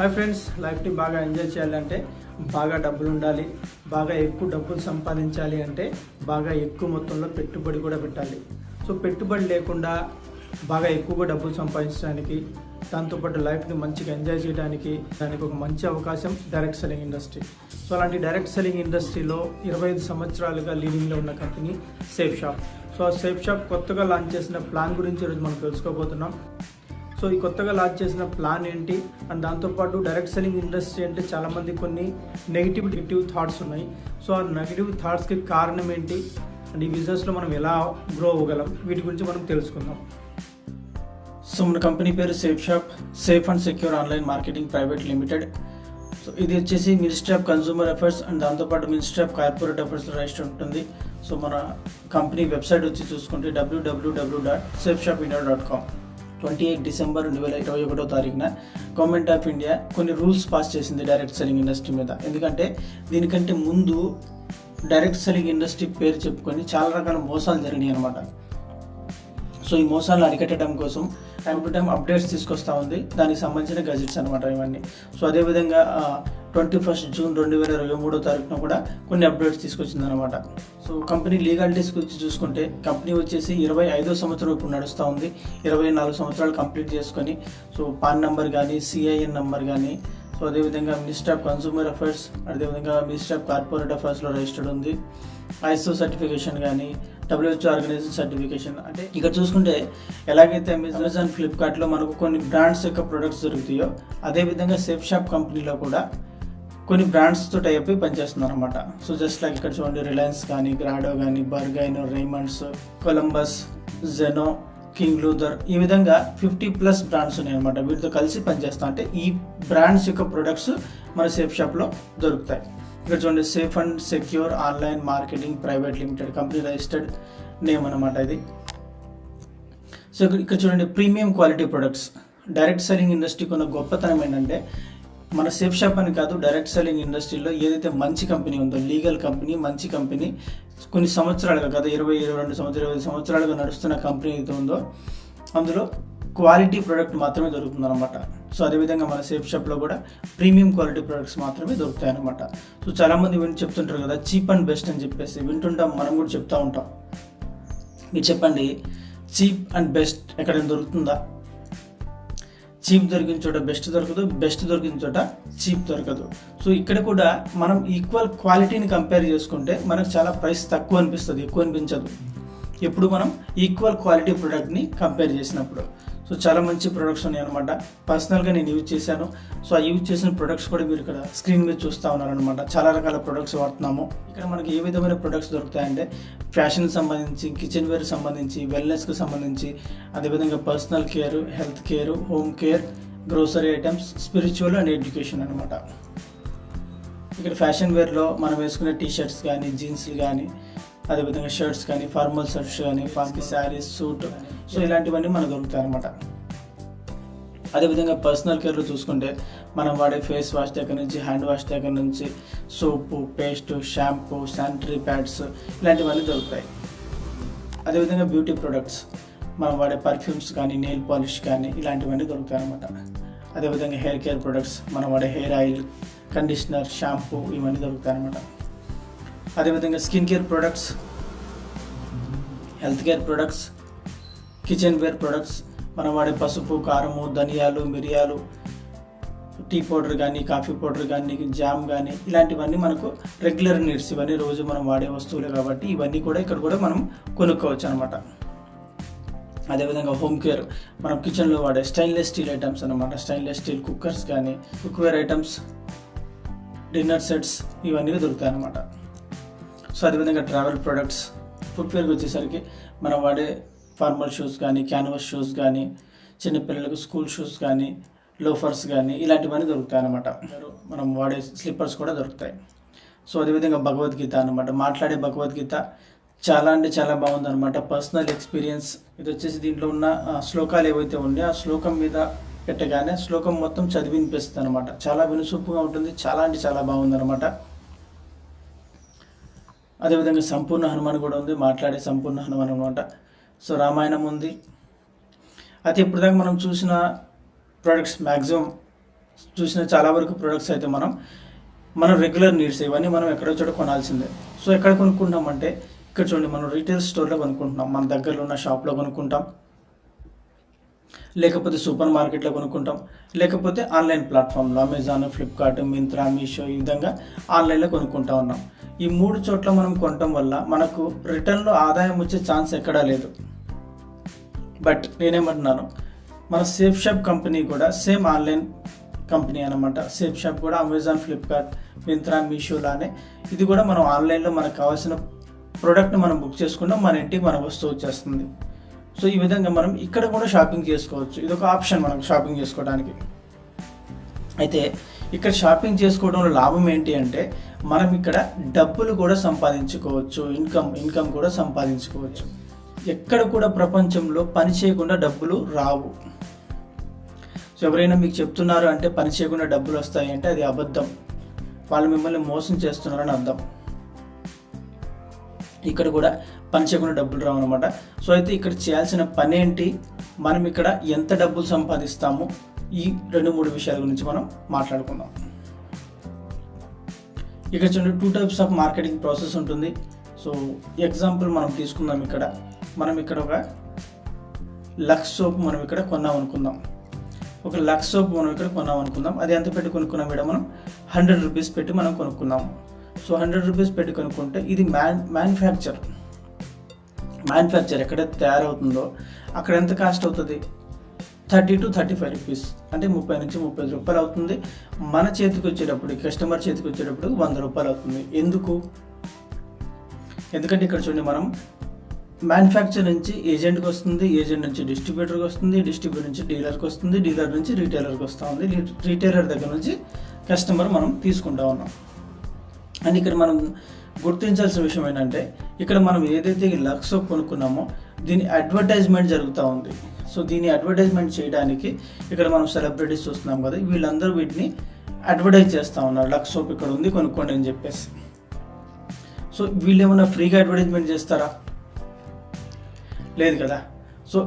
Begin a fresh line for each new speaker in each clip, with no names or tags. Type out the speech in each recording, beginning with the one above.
Hi friends, లైఫ్ని బాగా enjoy చేయాలంటే బాగా డబ్బులు ఉండాలి. బాగా ఎక్కువ డబ్బులు సంపాదించాలి అంటే బాగా ఎక్కువ మొత్తంలో పెట్టుబడి కూడా పెట్టాలి. సో పెట్టుబడి లేకుండా బాగా ఎక్కువగా డబ్బులు సంపాదించడానికి, దాంతోపాటు లైఫ్ని మంచిగా ఎంజాయ్ చేయడానికి దానికి ఒక మంచి అవకాశం డైరెక్ట్ సెల్లింగ్ ఇండస్ట్రీ. సో అలాంటి డైరెక్ట్ సెల్లింగ్ ఇండస్ట్రీలో 25 సంవత్సరాలుగా లీడింగ్లో ఉన్న కంపెనీ సేఫ్ షాప్. సో ఆ సేఫ్ షాప్ కొత్తగా లాంచ్ చేసిన ప్లాన్ గురించి ఈరోజు మనం తెలుసుకోబోతున్నాం. సో ఈ కొత్తగా లాంచ్ చేసిన ప్లాన్ ఏంటి అండ్ దాంతోపాటు డైరెక్ట్ సెల్లింగ్ ఇండస్ట్రీ అంటే చాలామంది కొన్ని నెగిటివ్ థాట్స్ ఉన్నాయి. సో ఆ నెగిటివ్ థాట్స్కి కారణం ఏంటి అండ్ ఈ బిజినెస్లో మనం ఎలా గ్రో అవ్వగలం, వీటి గురించి మనం తెలుసుకుందాం. సో మన కంపెనీ పేరు safe shop, safe and secure online marketing private limited. So ఇది వచ్చేసి ministry of consumer affairs and దాంతోపాటు మినిస్ట్రీ ఆఫ్ కార్పొరేట్ అఫైర్స్లో రిజిస్టర్ ఉంటుంది. సో మన కంపెనీ వెబ్సైట్ వచ్చి చూసుకుంటే www.safeshopindia.com. 28 December 2021 government of India కొన్ని రూల్స్ పాస్ చేసింది డైరెక్ట్ సెల్లింగ్ ఇండస్ట్రీ మీద. ఎందుకంటే దీనికంటే ముందు డైరెక్ట్ సెల్లింగ్ ఇండస్ట్రీ పేరు చెప్పుకొని చాలా రకాల మోసాలు జరిగినాయి అనమాట. సో ఈ మోసాలను అరికట్టడం కోసం టైం టు టైం అప్డేట్స్ తీసుకొస్తూ ఉంది, దానికి సంబంధించిన గజెట్స్ అనమాట ఇవన్నీ. సో అదేవిధంగా 21 జూన్ 2023 కూడా కొన్ని అప్డేట్స్ తీసుకొచ్చింది అనమాట. సో కంపెనీ లీగాలిటీస్ గురించి చూసుకుంటే కంపెనీ వచ్చేసి 25వ సంవత్సరం ఇప్పుడు నడుస్తూ ఉంది. 24 సంవత్సరాలు కంప్లీట్ చేసుకొని సో పాన్ నెంబర్ కానీ, సిఐఎన్ నెంబర్ కానీ, సో అదేవిధంగా మినిస్ట్రీ ఆఫ్ కన్స్యూమర్ అఫైర్స్, అదేవిధంగా మినిస్ట్రీ ఆఫ్ కార్పొరేట్ అఫైర్స్లో రిజిస్టర్డ్ ఉంది. ఐఎస్ఓ సర్టిఫికేషన్ కానీ, WHO ఆర్గనైజేషన్ సర్టిఫికేషన్. అంటే ఇక్కడ చూసుకుంటే ఎలాగైతే అమెజాన్, ఫ్లిప్కార్ట్లో మనకు కొన్ని బ్రాండ్స్ యొక్క ప్రొడక్ట్స్ దొరుకుతాయో అదేవిధంగా సేఫ్ షాప్ కంపెనీలో కూడా కొన్ని బ్రాండ్స్తో టైప్ అయి పనిచేస్తున్నారు అనమాట. సో జస్ట్ లైక్ ఇక్కడ చూడండి, రిలయన్స్ కానీ, గ్రాడో కానీ, బర్గైన్, రేమండ్స్, కొలంబస్, జెనో, కింగ్ లూథర్, ఈ విధంగా 50+ బ్రాండ్స్ ఉన్నాయి అనమాట. వీటితో కలిసి పనిచేస్తాం. అంటే ఈ బ్రాండ్స్ యొక్క ప్రొడక్ట్స్ మన సేఫ్ షాప్లో దొరుకుతాయి. ఇక్కడ చూడండి, safe and secure online marketing private limited company registered name అనమాట ఇది. సో ఇక్కడ చూడండి, premium quality products. Direct selling ఇండస్ట్రీకి ఉన్న గొప్పతనం ఏంటంటే మన సేఫ్ షాప్ అని కాదు, డైరెక్ట్ సెల్లింగ్ ఇండస్ట్రీలో ఏదైతే మంచి కంపెనీ ఉందో, లీగల్ కంపెనీ, మంచి కంపెనీ, కొన్ని సంవత్సరాలుగా గత 22 సంవత్సరాలుగా నడుస్తున్న కంపెనీ ఏదైతే ఉందో అందులో క్వాలిటీ ప్రోడక్ట్ మాత్రమే దొరుకుతుంది అనమాట. సో అదేవిధంగా మన సేఫ్ షాప్లో కూడా ప్రీమియం క్వాలిటీ ప్రొడక్ట్స్ మాత్రమే దొరుకుతాయి అనమాట. సో చాలామంది చెప్తుంటారు కదా, చీప్ అండ్ బెస్ట్ అని చెప్పేసి వింటుంటాం, మనం కూడా చెప్తూ ఉంటాం. మీరు చెప్పండి, చీప్ అండ్ బెస్ట్ ఎక్కడైనా దొరుకుతుందా? చీప్ దొరికిన చోట బెస్ట్ దొరకదు, బెస్ట్ దొరికిన చోట చీప్ దొరకదు. సో ఇక్కడ కూడా మనం ఈక్వల్ క్వాలిటీని కంపేర్ చేసుకుంటే మనకు చాలా ప్రైస్ తక్కువ అనిపిస్తుంది, ఎక్కువ అనిపించదు ఎప్పుడు మనం ఈక్వల్ క్వాలిటీ ప్రోడక్ట్ని కంపేర్ చేసినప్పుడు. సో చాలా మంచి ప్రొడక్ట్స్ ఉన్నాయి అనమాట. పర్సనల్గా నేను యూజ్ చేశాను. సో ఆ యూజ్ చేసిన ప్రొడక్ట్స్ కూడా మీరు ఇక్కడ స్క్రీన్ మీద చూస్తూ ఉన్నారనమాట. చాలా రకాల ప్రొడక్ట్స్ వాడుతున్నాము. ఇక్కడ మనకి ఏ విధమైన ప్రొడక్ట్స్ దొరుకుతాయంటే ఫ్యాషన్కి సంబంధించి, కిచెన్ వేర్కి సంబంధించి, వెల్నెస్కి సంబంధించి, అదేవిధంగా personal care, health care, home care, grocery items, spiritual and education అనమాట. ఇక్కడ ఫ్యాషన్ వేర్లో మనం వేసుకునే టీషర్ట్స్ కానీ, జీన్స్లు కానీ, అదేవిధంగా షర్ట్స్ కానీ, ఫార్మల్ షర్ట్స్ కానీ, ఫార్మల్ శారీస్, సూట్, సో ఇలాంటివన్నీ మనకు దొరుకుతాయి అనమాట. అదేవిధంగా పర్సనల్ కేర్లో చూసుకుంటే మనం వాడే ఫేస్ వాష్ దగ్గర నుంచి, హ్యాండ్ వాష్ దగ్గర నుంచి, సోపు, పేస్ట్, షాంపూ, శానిటరీ ప్యాడ్స్, ఇలాంటివన్నీ దొరుకుతాయి. అదేవిధంగా బ్యూటీ ప్రొడక్ట్స్, మనం వాడే పర్ఫ్యూమ్స్ కానీ, నెయిల్ పాలిష్ కానీ, ఇలాంటివన్నీ దొరుకుతాయి అనమాట. అదేవిధంగా హెయిర్ కేర్ ప్రొడక్ట్స్, మనం వాడే హెయిర్ ఆయిల్, కండిషనర్, షాంపూ, ఇవన్నీ దొరుకుతాయి అనమాట. అదేవిధంగా skin care products, health care products, kitchen ware products, మనం వాడే పసుపు, కారము, ధనియాలు, మిరియాలు, టీ పౌడర్ కానీ, కాఫీ పౌడర్ కానీ, జామ్ కానీ, ఇలాంటివన్నీ మనకు రెగ్యులర్ నీడ్స్. ఇవన్నీ రోజు మనం వాడే వస్తువులే కాబట్టి ఇవన్నీ కూడా ఇక్కడ కూడా మనం కొనుక్కోవచ్చు అనమాట. అదేవిధంగా హోమ్ కేర్, మనం కిచెన్లో వాడే స్టెయిన్లెస్ స్టీల్ ఐటమ్స్ అనమాట. స్టెయిన్లెస్ స్టీల్ కుక్కర్స్ కానీ, కుక్వేర్ ఐటమ్స్, డిన్నర్ సెట్స్, ఇవన్నీ దొరుకుతాయి అనమాట. సో అదేవిధంగా ట్రావెల్ ప్రొడక్ట్స్, ఫుట్వేర్కి వచ్చేసరికి మనం వాడే ఫార్మల్ షూస్ కానీ, క్యాన్వాస్ షూస్ కానీ, చిన్నపిల్లలకు స్కూల్ షూస్ కానీ, లోఫర్స్ కానీ, ఇలాంటివన్నీ దొరుకుతాయి అన్నమాట. మనం వాడే స్లిప్పర్స్ కూడా దొరుకుతాయి. సో అదేవిధంగా భగవద్గీత అనమాట. మాట్లాడే భగవద్గీత చాలా అంటే చాలా బాగుందన్నమాట. Personal experience. ఇది వచ్చేసి దీంట్లో ఉన్న శ్లోకాలు ఏవైతే ఉన్నాయో ఆ శ్లోకం మీద పెట్టగానే శ్లోకం మొత్తం చదివి వినిపిస్తుంది అనమాట. చాలా వినుసూపుగా ఉంటుంది, చాలా అంటే చాలా బాగుందన్నమాట. అదేవిధంగా సంపూర్ణ హనుమాన్ కూడా ఉంది, మాట్లాడే సంపూర్ణ హనుమాన్ అనమాట. సో రామాయణం ఉంది. అయితే ఇప్పటిదాకా మనం చూసిన ప్రొడక్ట్స్ మ్యాక్సిమం చూసిన చాలా వరకు ప్రొడక్ట్స్ అయితే మనం రెగ్యులర్ నీడ్స్ ఇవన్నీ మనం ఎక్కడో చోట కొనాల్సిందే. సో ఎక్కడ కొనుక్కుంటామంటే ఇక్కడ చూడండి, మనం రీటైల్ స్టోర్లో కొనుక్కుంటున్నాం, మన దగ్గరలో ఉన్న షాప్లో కొనుక్కుంటాం, లేకపోతే సూపర్ మార్కెట్లో కొనుక్కుంటాం, లేకపోతే ఆన్లైన్ ప్లాట్ఫామ్లో అమెజాన్, ఫ్లిప్కార్ట్, మింత్రా, మీషో ఈ విధంగా ఆన్లైన్లో కొనుక్కుంటా ఉన్నాం. ఈ 3 చోట్ల మనం కొనటం వల్ల మనకు రిటర్న్లో ఆదాయం వచ్చే ఛాన్స్ ఎక్కడా లేదు. బట్ నేనేమంటున్నాను, మన సేఫ్ షాప్ కంపెనీ కూడా సేమ్ ఆన్లైన్ కంపెనీ అనమాట. సేఫ్ షాప్ కూడా అమెజాన్, ఫ్లిప్కార్ట్, మింత్రా, మీషోలానే ఇది కూడా మనం ఆన్లైన్లో మనకు కావాల్సిన ప్రోడక్ట్ని మనం బుక్ చేసుకుంటాం, మన ఇంటికి మన వస్తువు వచ్చేస్తుంది. సో ఈ విధంగా మనం ఇక్కడ కూడా షాపింగ్ చేసుకోవచ్చు. ఇది ఒక ఆప్షన్ మనకు షాపింగ్ చేసుకోవడానికి. అయితే ఇక్కడ షాపింగ్ చేసుకోవడంలో లాభం ఏంటి అంటే మనం ఇక్కడ డబ్బులు కూడా సంపాదించుకోవచ్చు, ఇన్కమ్ కూడా సంపాదించుకోవచ్చు. ఎక్కడ కూడా ప్రపంచంలో పని చేయకుండా డబ్బులు రావు. సో ఎవరైనా మీకు చెప్తున్నారు అంటే పని చేయకుండా డబ్బులు వస్తాయి అంటే అది అబద్ధం, వాళ్ళు మిమ్మల్ని మోసం చేస్తున్నారని అర్థం. ఇక్కడ కూడా పని చేయకుండా డబ్బులు రావు అనమాట. సో అయితే ఇక్కడ చేయాల్సిన పని ఏంటి, మనం ఇక్కడ ఎంత డబ్బులు సంపాదిస్తాము, ఈ 2-3 విషయాల గురించి మనం మాట్లాడుకుందాం. ఇక్కడ చూడండి 2 టైప్స్ ఆఫ్ మార్కెటింగ్ ప్రాసెస్ ఉంటుంది. సో ఎగ్జాంపుల్ మనం తీసుకుందాం. మనం ఇక్కడ ఒక లక్స్ సోప్ మనం ఇక్కడ కొన్నాం అనుకుందాం. అది ఎంత పెట్టి కొనుక్కున్నాం ఇక్కడ మనం 100 రూపీస్ పెట్టి మనం కొనుక్కున్నాము. సో 100 రూపీస్ పెట్టి కొనుక్కుంటే ఇది మ్యానుఫ్యాక్చర్ ఎక్కడైతే తయారవుతుందో అక్కడ ఎంత కాస్ట్ అవుతుంది, 30 to 35 రూపీస్, అంటే 30 నుంచి 35 రూపాయలు అవుతుంది. మన చేతికి వచ్చేటప్పుడు, కస్టమర్ చేతికి వచ్చేటప్పుడు 100 రూపాయలు అవుతుంది. ఎందుకంటే ఇక్కడ చూడండి, మనం మ్యానుఫ్యాక్చర్ నుంచి ఏజెంట్కి వస్తుంది, ఏజెంట్ నుంచి డిస్ట్రిబ్యూటర్కి వస్తుంది, డిస్ట్రిబ్యూటర్ నుంచి డీలర్కి వస్తుంది, డీలర్ నుంచి రీటైలర్కి వస్తూ ఉంది, రీటైలర్ దగ్గర నుంచి కస్టమర్ మనం తీసుకుంటా ఉన్నాం. అండ్ ఇక్కడ మనం గుర్తించాల్సిన విషయం ఏంటంటే ఇక్కడ మనం ఏదైతే లక్స్ సోప్ కొనుక్కున్నామో దీని అడ్వర్టైజ్మెంట్ జరుగుతూ ఉంది. సో దీన్ని అడ్వర్టైజ్మెంట్ చేయడానికి ఇక్కడ మనం సెలబ్రిటీస్ చూస్తున్నాం కదా, వీళ్ళందరూ వీటిని అడ్వర్టైజ్ చేస్తూ ఉన్నారు, లక్స్ సోప్ ఇక్కడ ఉంది కొనుక్కోండి అని చెప్పేసి. సో వీళ్ళు ఏమైనా ఫ్రీగా అడ్వర్టైజ్మెంట్ చేస్తారా? లేదు కదా. సో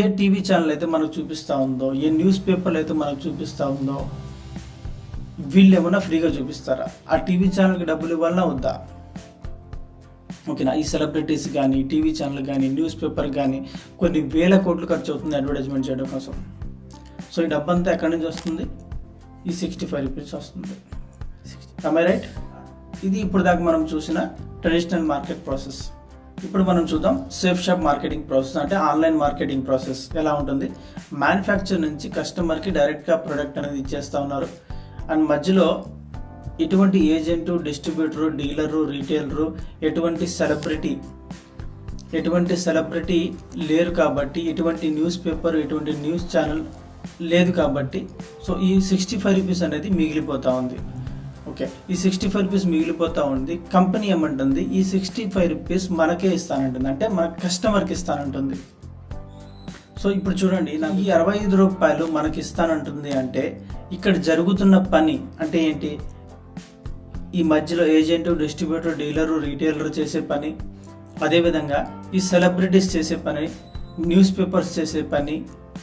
ఏ టీవీ ఛానల్ అయితే మనకు చూపిస్తూ ఉందో, ఏ న్యూస్ పేపర్లు అయితే మనకు చూపిస్తూ ఉందో వీళ్ళు ఏమైనా ఫ్రీగా చూపిస్తారా? ఆ టీవీ ఛానల్కి డబ్బులు ఇవ్వాలన్నా వద్దా? ఓకేనా. ఈ సెలబ్రిటీస్ కానీ, టీవీ ఛానల్ కానీ, న్యూస్ పేపర్ కానీ కొన్ని వేల కోట్లు ఖర్చు అవుతుంది అడ్వర్టైజ్మెంట్ చేయడం కోసం. సో ఈ డబ్బంతా ఎక్కడి నుంచి వస్తుంది? ఈ 65 రూపీస్ వస్తుంది. am I right? ఇది ఇప్పుడు దాకా మనం చూసిన ట్రెడిషనల్ మార్కెట్ ప్రాసెస్. ఇప్పుడు మనం చూద్దాం సేఫ్ షాప్ మార్కెటింగ్ ప్రాసెస్, అంటే ఆన్లైన్ మార్కెటింగ్ ప్రాసెస్ ఎలా ఉంటుంది. మ్యానుఫ్యాక్చర్ నుంచి కస్టమర్కి డైరెక్ట్గా ప్రోడక్ట్ అనేది ఇచ్చేస్తూ ఉన్నారు. అండ్ మధ్యలో ఎటువంటి ఏజెంటు, డిస్ట్రిబ్యూటరు, డీలరు, రీటైలరు, ఎటువంటి సెలబ్రిటీ లేరు కాబట్టి, ఎటువంటి న్యూస్ పేపర్, ఎటువంటి న్యూస్ ఛానల్ లేదు కాబట్టి సో ఈ 65 రూపీస్ అనేది మిగిలిపోతూ ఉంది. ఓకే, ఈ 65 రూపీస్ మిగిలిపోతూ ఉంది. కంపెనీ ఏమంటుంది, ఈ 65 రూపీస్ మనకే ఇస్తానంటుంది, అంటే మన కస్టమర్కి ఇస్తానంటుంది. సో ఇప్పుడు చూడండి, నాకు ఈ 65 రూపాయలు మనకి ఇస్తానంటుంది అంటే ఇక్కడ జరుగుతున్న పని అంటే ఏంటి? ఈ మధ్యలో ఏజెంటు, డిస్ట్రిబ్యూటర్, డీలరు, రీటైలర్ చేసే పని, అదేవిధంగా ఈ సెలబ్రిటీస్ చేసే పని, న్యూస్ పేపర్స్ చేసే పని,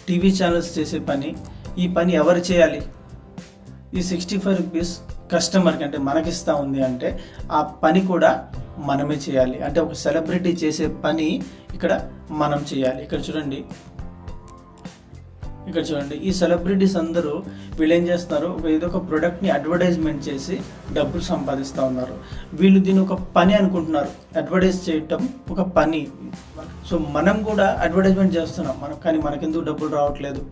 టీవీ ఛానల్స్ చేసే పని, ఈ పని ఎవరు చేయాలి? ఈ 65 రూపీస్ కస్టమర్కి అంటే మనకిస్తా ఉంది అంటే ఆ పని కూడా మనమే చేయాలి. అంటే ఒక సెలబ్రిటీ చేసే పని ఇక్కడ మనం చేయాలి. ఇక్కడ చూడండి ఈ సెలబ్రిటీస్ అందరూ వీళ్ళు ఏం చేస్తున్నారు, ఏదో ఒక ప్రోడక్ట్ని అడ్వర్టైజ్మెంట్ చేసి డబ్బులు సంపాదిస్తూ ఉన్నారు. వీళ్ళు దీన్ని ఒక పని అనుకుంటున్నారు, అడ్వర్టైజ్ చేయటం ఒక పని. సో మనం కూడా అడ్వర్టైజ్మెంట్ చేస్తున్నాం, కానీ మనకెందుకు డబ్బులు రావట్లేదు?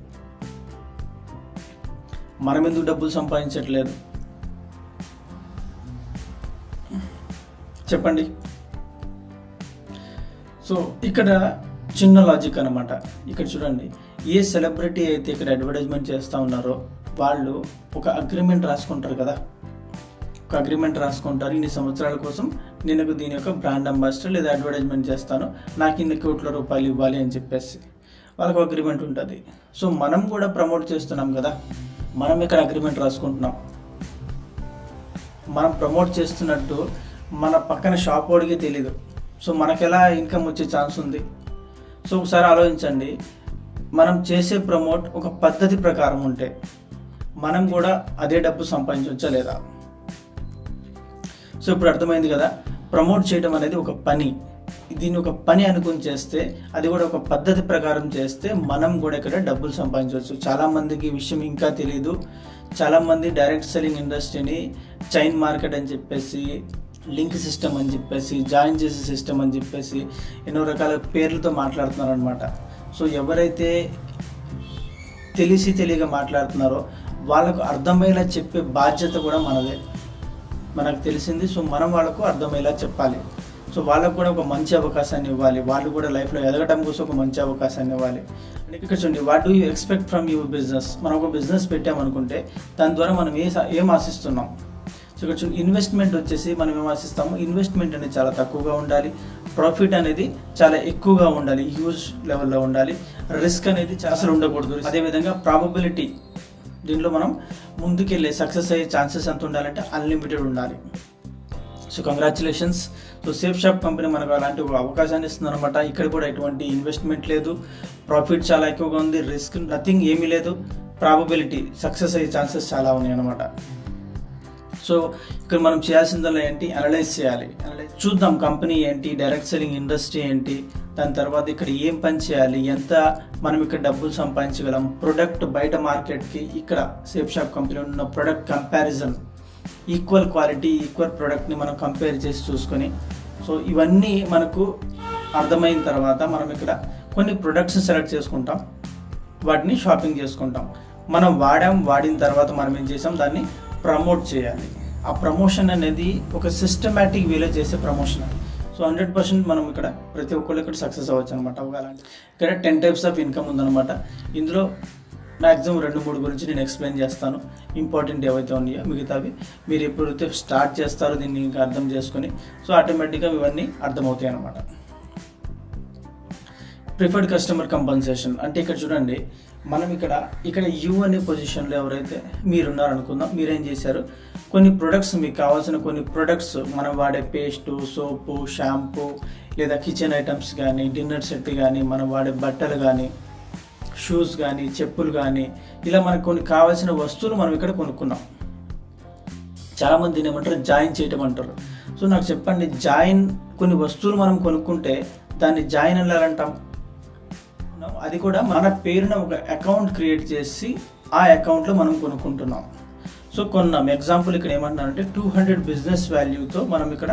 మనం ఎందుకు డబ్బులు సంపాదించట్లేదు చెప్పండి. సో ఇక్కడ చిన్న లాజిక్ అనమాట. ఇక్కడ చూడండి, ఏ సెలబ్రిటీ అయితే ఇక్కడ అడ్వర్టైజ్మెంట్ చేస్తూ ఉన్నారో వాళ్ళు ఒక అగ్రిమెంట్ రాసుకుంటారు కదా, ఇన్ని సంవత్సరాల కోసం నేను దీని యొక్క బ్రాండ్ అంబాసిడర్ లేదా అడ్వర్టైజ్మెంట్ చేస్తాను, నాకు ఇన్ని కోట్ల రూపాయలు ఇవ్వాలి అని చెప్పేసి వాళ్ళకు అగ్రిమెంట్ ఉంటుంది. సో మనం కూడా ప్రమోట్ చేస్తున్నాం కదా, మనం ఇక్కడ అగ్రిమెంట్ రాసుకుంటున్నాం. మనం ప్రమోట్ చేస్తున్నట్టు మన పక్కన షాప్ వాడికి తెలీదు. సో మనకు ఎలా ఇన్కమ్ వచ్చే ఛాన్స్ ఉంది? సో ఒకసారి ఆలోచించండి, మనం చేసే ప్రమోట్ ఒక పద్ధతి ప్రకారం ఉంటే, మనం కూడా అదే డబ్బు సంపాదించవచ్చా లేదా? సో ఇప్పుడు అర్థమైంది కదా, ప్రమోట్ చేయడం అనేది ఒక పని. దీన్ని ఒక పని అనుకుని చేస్తే, అది కూడా ఒక పద్ధతి ప్రకారం చేస్తే మనం కూడా ఇక్కడ డబ్బులు సంపాదించవచ్చు. చాలామందికి ఈ విషయం ఇంకా తెలియదు. చాలామంది డైరెక్ట్ సెల్లింగ్ ఇండస్ట్రీని చైన్ మార్కెట్ అని చెప్పేసి, లింక్ సిస్టమ్ అని చెప్పేసి, జాయిన్ చేసే సిస్టమ్ అని చెప్పేసి ఎన్నో రకాల పేర్లతో మాట్లాడుతున్నారు అనమాట. సో ఎవరైతే తెలియక మాట్లాడుతున్నారో వాళ్ళకు అర్థమయ్యేలా చెప్పే బాధ్యత కూడా మనదే. మనకు తెలిసింది, సో మనం వాళ్ళకు అర్థమయ్యేలా చెప్పాలి. సో వాళ్ళకు కూడా ఒక మంచి అవకాశాన్ని ఇవ్వాలి. వాళ్ళు కూడా లైఫ్లో ఎదగడం కోసం ఒక మంచి అవకాశాన్ని ఇవ్వాలి. ఇక్కడ చూడండి, what do you expect from your business. మనం ఒక బిజినెస్ పెట్టామనుకుంటే దాని ద్వారా మనం ఏం ఆశిస్తున్నాం. సో ఇక్కడ చూడండి, ఇన్వెస్ట్మెంట్ వచ్చేసి మనం ఏం ఆశిస్తాము, ఇన్వెస్ట్మెంట్ అనేది చాలా తక్కువగా ఉండాలి, ప్రాఫిట్ అనేది చాలా ఎక్కువగా ఉండాలి, హ్యూజ్ లెవెల్లో ఉండాలి, రిస్క్ అనేది అసలు ఉండకూడదు. అదేవిధంగా ప్రాబబిలిటీ, దీంట్లో మనం ముందుకెళ్ళే సక్సెస్ అయ్యే ఛాన్సెస్ ఎంత ఉండాలంటే అన్లిమిటెడ్ ఉండాలి. So congratulations. So safe shop company మనకు అలాంటి ఒక అవకాశాన్ని ఇస్తుంది అనమాట. ఇక్కడ కూడా ఎటువంటి ఇన్వెస్ట్మెంట్ లేదు, ప్రాఫిట్ చాలా ఎక్కువగా ఉంది, రిస్క్ నథింగ్ ఏమీ లేదు, ప్రాబబిలిటీ సక్సెస్ అయ్యే ఛాన్సెస్ చాలా ఉన్నాయి అనమాట. సో ఇక్కడ మనం చేయాల్సిందల్లా ఏంటి, అనలైజ్ చేయాలి. చూద్దాం కంపెనీ ఏంటి, డైరెక్ట్ సెల్లింగ్ ఇండస్ట్రీ ఏంటి, దాని తర్వాత ఇక్కడ ఏం పని చేయాలి, ఎంత మనం ఇక్కడ డబ్బులు సంపాదించగలం, ప్రొడక్ట్ బయట మార్కెట్కి ఇక్కడ సేఫ్ షాప్ కంపెనీలో ఉన్న product comparison, equal quality equal ప్రోడక్ట్ని మనం కంపేర్ చేసి చూసుకొని, సో ఇవన్నీ మనకు అర్థమైన తర్వాత మనం ఇక్కడ కొన్ని ప్రొడక్ట్స్ సెలెక్ట్ చేసుకుంటాం, వాటిని షాపింగ్ చేసుకుంటాం. మనం వాడిన తర్వాత మనం ఏం చేసాం, దాన్ని ప్రమోట్ చేయాలి. ఆ ప్రమోషన్ అనేది ఒక సిస్టమేటిక్ వేలో చేసే ప్రమోషన్. సో 100% మనం ఇక్కడ ప్రతి ఒక్కళ్ళు ఇక్కడ సక్సెస్ అవ్వచ్చు అనమాట. ఇక్కడ 10 టైప్స్ ఆఫ్ ఇన్కమ్ ఉందన్నమాట. ఇందులో మ్యాక్సిమం 2-3 గురించి నేను ఎక్స్ప్లెయిన్ చేస్తాను. ఇంపార్టెంట్ ఏవైతే ఉన్నాయో మిగతావి మీరు ఎప్పుడైతే స్టార్ట్ చేస్తారో దీన్ని ఇంకా అర్థం చేసుకొని, సో ఆటోమేటిక్గా ఇవన్నీ అర్థమవుతాయి అనమాట. ప్రిఫర్డ్ కస్టమర్ కంపన్సేషన్ అంటే ఇక్కడ చూడండి, మనం ఇక్కడ యూ అనే పొజిషన్లో ఎవరైతే మీరున్నారు అనుకుందాం, మీరేం చేశారు, కొన్ని ప్రొడక్ట్స్ మీకు కావాల్సిన కొన్ని ప్రొడక్ట్స్ మనం వాడే పేస్టు, సోపు, షాంపూ లేదా కిచెన్ ఐటమ్స్ కానీ, డిన్నర్ సెట్ కానీ, మనం వాడే బట్టలు కానీ, షూస్ కానీ, చెప్పులు కానీ, ఇలా మనకు కొన్ని కావాల్సిన వస్తువులు మనం ఇక్కడ కొనుక్కున్నాం. చాలామంది దీన్ని ఏమంటారు, జాయిన్ చేయటం అంటారు. సో నాకు చెప్పండి, కొన్ని వస్తువులు మనం కొనుక్కుంటే దాన్ని జాయిన్ ఎలా అంటాం? అది కూడా మన పేరున ఒక అకౌంట్ క్రియేట్ చేసి ఆ అకౌంట్లో మనం కొనుక్కుంటున్నాం. సో కొన్నాం. ఎగ్జాంపుల్ ఇక్కడ ఏమంటున్నారంటే 200 బిజినెస్ వాల్యూతో మనం ఇక్కడ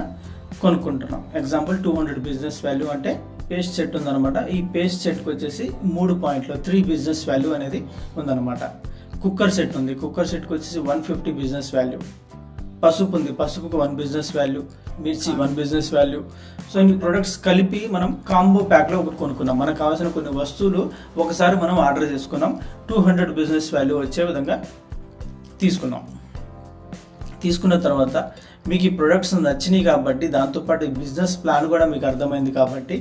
కొనుక్కుంటున్నాం. ఎగ్జాంపుల్ 200 బిజినెస్ వాల్యూ అంటే పేస్ట్ సెట్ ఉందన్నమాట. ఈ పేస్ట్ సెట్కి వచ్చేసి 3 పాయింట్లు 3 బిజినెస్ వాల్యూ అనేది ఉందన్నమాట. కుక్కర్ సెట్ ఉంది, కుక్కర్ సెట్కి వచ్చేసి 150 బిజినెస్ వాల్యూ. పసుపు ఉంది, పసుపుకు 1 బిజినెస్ వాల్యూ. మిర్చి 1 బిజినెస్ వాల్యూ. సో ఇన్ని ప్రొడక్ట్స్ కలిపి మనం కాంబో ప్యాక్లో ఒకటి కొనుక్కున్నాం. మనకు కావాల్సిన కొన్ని వస్తువులు ఒకసారి మనం ఆర్డర్ చేసుకున్నాం, 200 బిజినెస్ వాల్యూ వచ్చే విధంగా తీసుకున్నాం. తీసుకున్న తర్వాత మీకు ఈ ప్రొడక్ట్స్ నచ్చినాయి కాబట్టి, దాంతోపాటు ఈ బిజినెస్ ప్లాన్ కూడా మీకు అర్థమైంది కాబట్టి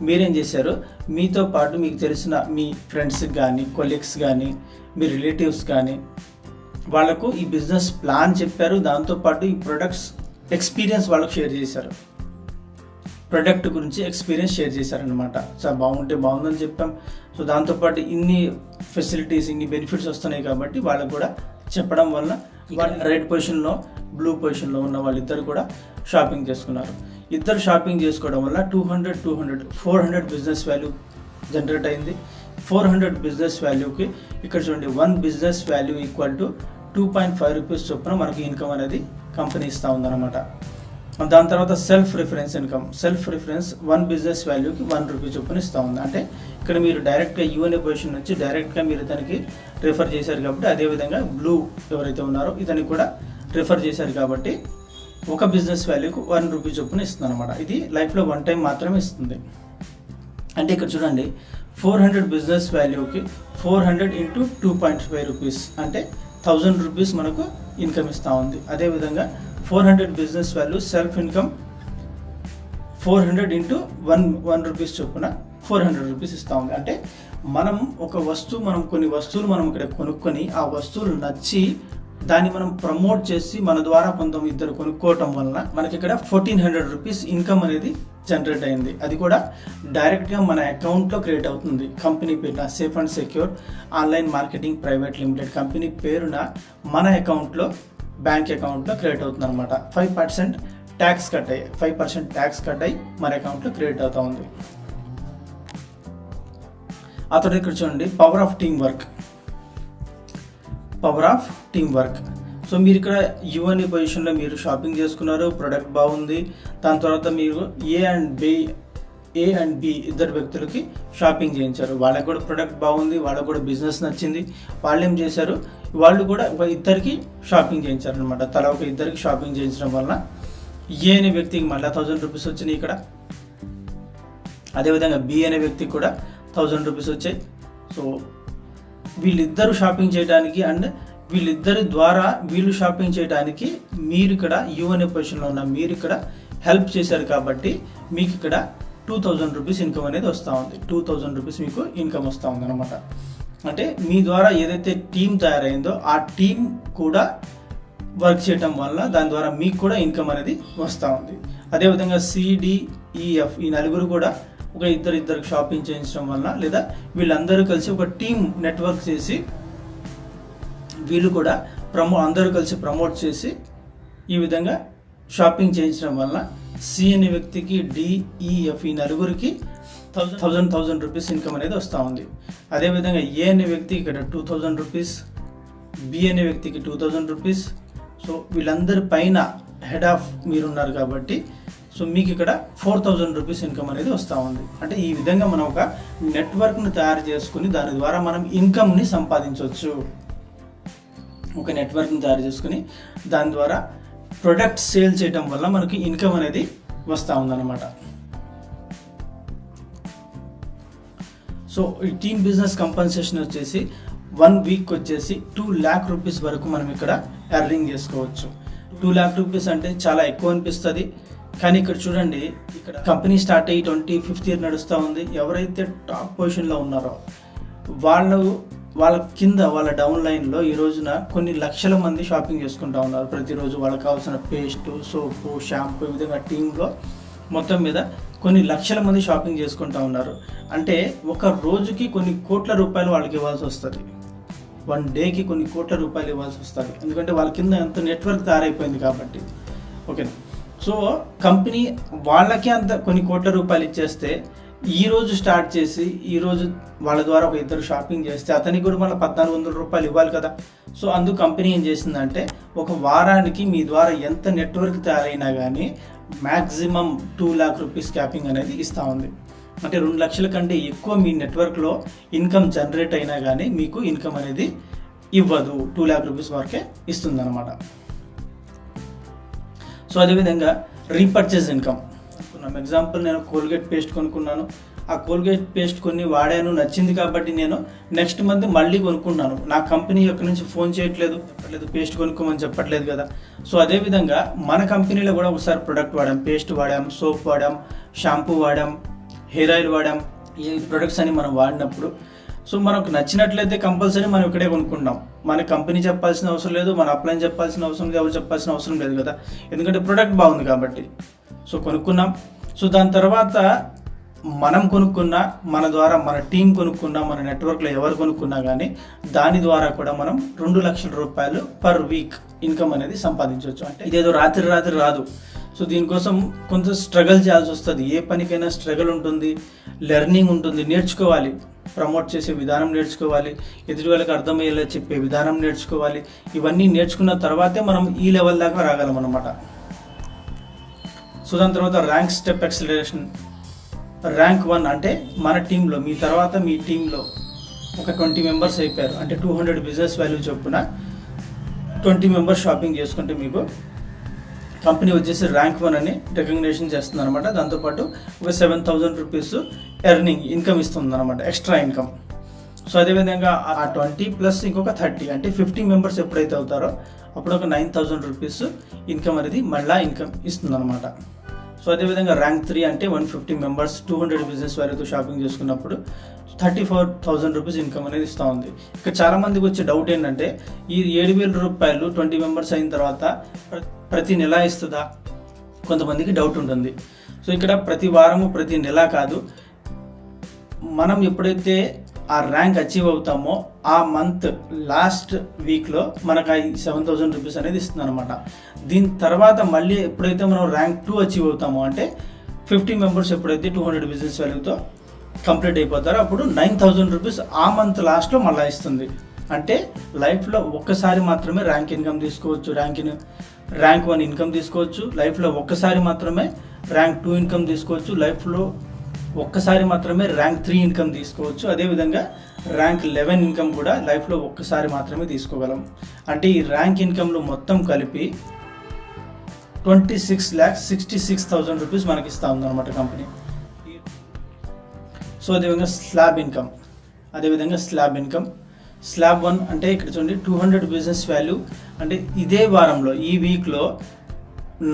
మీరేం చేశారు, మీతో పాటు మీకు తెలిసిన మీ ఫ్రెండ్స్కి కానీ, కొలీగ్స్ కానీ, మీ రిలేటివ్స్ కానీ వాళ్ళకు ఈ బిజినెస్ ప్లాన్ చెప్పారు. దాంతోపాటు ఈ ప్రొడక్ట్స్ ఎక్స్పీరియన్స్ వాళ్ళకు షేర్ చేశారు, ప్రొడక్ట్ గురించి ఎక్స్పీరియన్స్ షేర్ చేశారనమాట. చాలా బాగుందని చెప్పాం. సో దాంతోపాటు ఇన్ని ఫెసిలిటీస్, ఇన్ని బెనిఫిట్స్ వస్తున్నాయి కాబట్టి వాళ్ళకు కూడా చెప్పడం వల్ల వాళ్ళ రెడ్ పొజిషన్లో, బ్లూ పొజిషన్లో ఉన్న వాళ్ళిద్దరు కూడా షాపింగ్ చేసుకున్నారు. ఇద్దరు షాపింగ్ చేసుకోవడం వల్ల 400 బిజినెస్ వాల్యూ జనరేట్ అయింది. 400 బిజినెస్ వాల్యూకి ఇక్కడ చూడండి 1 business value equal to 2.5 rupees చొప్పున మనకి ఇన్కమ్ అనేది కంపెనీ ఇస్తూ ఉందన్నమాట. దాని తర్వాత self reference income. Self reference 1 business వాల్యూకి 1 రూపీ చొప్పున ఇస్తూ ఉంది. అంటే ఇక్కడ మీరు డైరెక్ట్గా యూఎన్ఏ పొజిషన్ నుంచి డైరెక్ట్గా మీరు ఇతనికి రిఫర్ చేశారు కాబట్టి, అదేవిధంగా బ్లూ ఎవరైతే ఉన్నారో ఇతనికి కూడా రిఫర్ చేశారు కాబట్టి 1 బిజినెస్ వాల్యూకి 1 రూపీ చొప్పున ఇస్తుంది అనమాట. ఇది లైఫ్లో 1 టైం మాత్రమే ఇస్తుంది. అంటే ఇక్కడ చూడండి, 400 బిజినెస్ వాల్యూకి 400 ఇంటూ 2.5 రూపీస్ అంటే 1000 రూపీస్ మనకు ఇన్కమ్ ఇస్తూ ఉంది. అదేవిధంగా 400 business value self income 400 into 1 rupees చొప్పున 400 రూపీస్ ఇస్తూ ఉంది. అంటే మనం కొన్ని వస్తువులు మనం ఇక్కడ కొనుక్కొని ఆ వస్తువులు నచ్చి దాన్ని మనం ప్రమోట్ చేసి మన ద్వారా ఇద్దరు కొనుక్కోవటం వలన మనకి ఇక్కడ 1400 రూపీస్ ఇన్కమ్ అనేది జనరేట్ అయింది. అది కూడా డైరెక్ట్గా మన అకౌంట్లో క్రియేట్ అవుతుంది. కంపెనీ పేరున safe and secure online marketing private limited company పేరున మన అకౌంట్లో బ్యాంక్ అకౌంట్లో క్రియేట్ అవుతుంది అనమాట. 5% ట్యాక్స్ కట్ అయ్యి 5% ట్యాక్స్ కట్ అయ్యి మన అకౌంట్లో క్రియేట్ అవుతూ ఉంది. ఆ తర్వాత ఇక్కడ చూడండి power of team work. So మీరు ఇక్కడ యువని పొజిషన్లో మీరు షాపింగ్ చేసుకున్నారు, ప్రొడక్ట్ బాగుంది. దాని తర్వాత మీరు ఏ అండ్ బి ఇద్దరు వ్యక్తులకి షాపింగ్ చేయించారు. వాళ్ళకి కూడా ప్రొడక్ట్ బాగుంది, వాళ్ళకి కూడా బిజినెస్ నచ్చింది. వాళ్ళు ఏం చేశారు, వాళ్ళు కూడా ఇద్దరికి షాపింగ్ చేయించారు అనమాట. తలా ఒక ఇద్దరికి షాపింగ్ చేయించడం వలన ఏ అనే వ్యక్తికి మళ్ళీ 1000 రూపీస్ వచ్చినాయి ఇక్కడ. అదేవిధంగా బి అనే వ్యక్తికి కూడా 1000 రూపీస్ వచ్చాయి. సో వీళ్ళిద్దరు షాపింగ్ చేయడానికి అండ్ వీళ్ళిద్దరి ద్వారా వీళ్ళు షాపింగ్ చేయడానికి మీరు ఇక్కడ యూ అనే పొజిషన్లో ఉన్న మీరు ఇక్కడ హెల్ప్ చేశారు కాబట్టి మీకు ఇక్కడ 2000 రూపీస్ ఇన్కమ్ అనేది వస్తూ ఉంది. 2000 రూపీస్ మీకు ఇన్కమ్ వస్తూ ఉంది అనమాట. అంటే మీ ద్వారా ఏదైతే టీం తయారైందో ఆ టీం కూడా వర్క్ చేయటం వల్ల దాని ద్వారా మీకు కూడా ఇన్కమ్ అనేది వస్తూ ఉంది. అదేవిధంగా CDEF ఈ నలుగురు కూడా ఒక ఇద్దరికి షాపింగ్ చేయించడం వల్ల లేదా వీళ్ళందరూ కలిసి ఒక టీం నెట్వర్క్ చేసి వీళ్ళు కూడా అందరూ కలిసి ప్రమోట్ చేసి ఈ విధంగా షాపింగ్ చేయించడం వల్ల సి అనే వ్యక్తికి DEF ఈ నలుగురికి 1000 రూపీస్ ఇన్కమ్ అనేది వస్తూ ఉంది. అదేవిధంగా ఏ అనే వ్యక్తికి ఇక్కడ 2000 రూపీస్, బి అనే వ్యక్తికి 2000 రూపీస్. సో వీళ్ళందరి పైన హెడ్ ఆఫ్ మీరున్నారు కాబట్టి సో మీకు ఇక్కడ 4000 రూపీస్ ఇన్కమ్ అనేది వస్తూ ఉంది. అంటే ఈ విధంగా మనం ఒక నెట్వర్క్ను తయారు చేసుకుని దాని ద్వారా మనం ఇన్కమ్ని సంపాదించవచ్చు. ఒక నెట్వర్క్ని తయారు చేసుకుని దాని ద్వారా ప్రొడక్ట్ సేల్ చేయడం వల్ల మనకి ఇన్కమ్ అనేది వస్తూ ఉందన్నమాట. సో ఈ టీమ్ బిజినెస్ కంపెన్సేషన్ వచ్చేసి 1 వీక్ వచ్చేసి 2 lakh రూపీస్ వరకు మనం ఇక్కడ ఎర్నింగ్ చేసుకోవచ్చు. 2 lakh రూపీస్ అంటే చాలా ఎక్కువ అనిపిస్తుంది, కానీ ఇక్కడ చూడండి, ఇక్కడ కంపెనీ స్టార్ట్ అయ్యి 25th ఇయర్ నడుస్తూ ఉంది. ఎవరైతే టాప్ పొజిషన్లో ఉన్నారో వాళ్ళ కింద వాళ్ళ డౌన్ లైన్లో ఈ రోజున కొన్ని లక్షల మంది షాపింగ్ చేసుకుంటూ ఉన్నారు. ప్రతిరోజు వాళ్ళకి కావాల్సిన పేస్ట్, సోపు, షాంపూ ఈ విధంగా టీంలో మొత్తం మీద కొన్ని లక్షల మంది షాపింగ్ చేసుకుంటూ ఉన్నారు. అంటే ఒక రోజుకి కొన్ని కోట్ల రూపాయలు వాళ్ళకి ఇవ్వాల్సి వస్తుంది. 1 డేకి కొన్ని కోట్ల రూపాయలు ఇవ్వాల్సి వస్తుంది. ఎందుకంటే వాళ్ళ కింద ఎంత నెట్వర్క్ తయారైపోయింది కాబట్టి. ఓకే, సో కంపెనీ వాళ్ళకి అంత కొన్ని కోట్ల రూపాయలు ఇచ్చేస్తే ఈరోజు స్టార్ట్ చేసి ఈరోజు వాళ్ళ ద్వారా ఒక ఇద్దరు షాపింగ్ చేస్తే అతనికి కూడా మళ్ళీ 1400 రూపాయలు ఇవ్వాలి కదా. సో అందుకు కంపెనీ ఏం చేసిందంటే ఒక వారానికి మీ ద్వారా ఎంత నెట్వర్క్ తయారైనా కానీ మ్యాక్సిమం 2 lakh రూపీస్ క్యాపింగ్ అనేది ఇస్తూ ఉంది. అంటే 2 లక్షల కంటే ఎక్కువ మీ నెట్వర్క్లో ఇన్కమ్ జనరేట్ అయినా కానీ మీకు ఇన్కమ్ అనేది ఇవ్వదు, 2 lakh రూపీస్ వరకే ఇస్తుంది అనమాట. సో అదేవిధంగా రీపర్చేజ్ ఇన్కమ్. ఎగ్జాంపుల్, నేను కోల్గేట్ పేస్ట్ కొనుక్కున్నాను. ఆ కోల్గేట్ పేస్ట్ కొన్ని వాడాను, నచ్చింది కాబట్టి నేను నెక్స్ట్ మంత్ మళ్ళీ కొనుక్కున్నాను. నా కంపెనీ యొక్క నుంచి ఫోన్ చెప్పట్లేదు, పేస్ట్ కొనుక్కోమని చెప్పట్లేదు కదా. సో అదేవిధంగా మన కంపెనీలో కూడా ఒకసారి ప్రొడక్ట్ వాడాం, పేస్ట్ వాడాం, సోప్ వాడాం, షాంపూ వాడాం, హెయిర్ ఆయిల్ వాడాం. ఈ ప్రొడక్ట్స్ అని మనం వాడినప్పుడు సో మనకు నచ్చినట్లయితే కంపల్సరీ మనం ఇక్కడే కొనుక్కుంటాం. మన కంపెనీ చెప్పాల్సిన అవసరం లేదు, మన అప్లైన్ చెప్పాల్సిన అవసరం లేదు, ఎవరు చెప్పాల్సిన అవసరం లేదు కదా. ఎందుకంటే ప్రొడక్ట్ బాగుంది కాబట్టి. సో కొనుక్కున్నాం. సో దాని తర్వాత మనం కొనుక్కున్నా, మన ద్వారా మన టీం కొనుక్కున్నా, మన నెట్వర్క్లో ఎవరు కొనుక్కున్నా కానీ దాని ద్వారా కూడా మనం 2 లక్షల రూపాయలు పర్ వీక్ ఇన్కమ్ అనేది సంపాదించవచ్చు. అంటే ఇదేదో రాత్రి రాదు. సో దీనికోసం కొంత స్ట్రగల్ చేయాల్సి వస్తుంది. ఏ పనికైనా స్ట్రగల్ ఉంటుంది, లెర్నింగ్ ఉంటుంది, నేర్చుకోవాలి. ప్రమోట్ చేసే విధానం నేర్చుకోవాలి, ఎదుటి వాళ్ళకి అర్థమయ్యేలా చెప్పే విధానం నేర్చుకోవాలి. ఇవన్నీ నేర్చుకున్న తర్వాతే మనం ఈ లెవెల్ దాకా రాగలం అన్నమాట. సో దాని తర్వాత ర్యాంక్ స్టెప్ యాక్సిలరేషన్. ర్యాంక్ 1 అంటే మన టీంలో మీ తర్వాత మీ టీంలో ఒక 20 మెంబర్స్ అయిపోయారు. అంటే 200 బిజినెస్ వాల్యూ చొప్పున 20 మెంబర్స్ షాపింగ్ చేసుకుంటే మీకు కంపెనీ వచ్చేసి ర్యాంక్ 1 అని రికగ్నేషన్ చేస్తుంది అనమాట. దాంతోపాటు ఒక 7000 రూపీస్ ఎర్నింగ్ ఇన్కమ్ ఇస్తుంది అనమాట, ఎక్స్ట్రా ఇన్కమ్. సో అదేవిధంగా ఆ 20 ప్లస్ ఇంకొక 30 అంటే 50 మెంబర్స్ ఎప్పుడైతే అవుతారో అప్పుడు ఒక 9000 రూపీస్ ఇన్కమ్ అనేది మళ్ళీ ఇన్కమ్ ఇస్తుంది అనమాట. సో అదేవిధంగా ర్యాంక్ 3 అంటే 150 మెంబర్స్ 200 బిజినెస్ వాల్యూతో షాపింగ్ చేసుకున్నప్పుడు 34,000 రూపీస్ ఇన్కమ్ అనేది ఇస్తూ ఉంది. ఇక్కడ చాలామందికి వచ్చే డౌట్ ఏంటంటే ఈ 7,000 రూపాయలు 20 మెంబర్స్ అయిన తర్వాత ప్రతి నెల ఇస్తుందా, కొంతమందికి డౌట్ ఉంటుంది. సో ఇక్కడ ప్రతి వారము ప్రతి నెల కాదు, మనం ఎప్పుడైతే ఆ ర్యాంక్ అచీవ్ అవుతామో ఆ మంత్ లాస్ట్ వీక్లో మనకు ఆ 7,000 రూపీస్ అనేది ఇస్తుంది అనమాట. దీని తర్వాత మళ్ళీ ఎప్పుడైతే మనం ర్యాంక్ 2 అచీవ్ అవుతామో అంటే 50 మెంబర్స్ ఎప్పుడైతే 200 బిజినెస్ వాల్యూతో కంప్లీట్ అయిపోతారో అప్పుడు 9,000 రూపీస్ ఆ మంత్ లాస్ట్లో మళ్ళీ ఇస్తుంది. అంటే లైఫ్లో ఒక్కసారి మాత్రమే ర్యాంక్ ఇన్కమ్ తీసుకోవచ్చు, ర్యాంక్ 1 ఇన్కమ్ తీసుకోవచ్చు, లైఫ్లో ఒక్కసారి మాత్రమే ర్యాంక్ 2 ఇన్కమ్ తీసుకోవచ్చు, లైఫ్లో ఒక్కసారి మాత్రమే ర్యాంక్ 3 ఇన్కమ్ తీసుకోవచ్చు, అదేవిధంగా ర్యాంక్ 11 ఇన్కమ్ కూడా లైఫ్లో ఒక్కసారి మాత్రమే తీసుకోగలం. అంటే ఈ ర్యాంక్ ఇన్కమ్లు మొత్తం కలిపి 26,66,000 రూపీస్ మనకి ఇస్తూ ఉందన్నమాట కంపెనీ. సో అదేవిధంగా స్లాబ్ ఇన్కమ్ స్లాబ్ 1 అంటే ఇక్కడ చూడండి 200 బిజినెస్ వాల్యూ. అంటే ఇదే వారంలో ఈ వీక్లో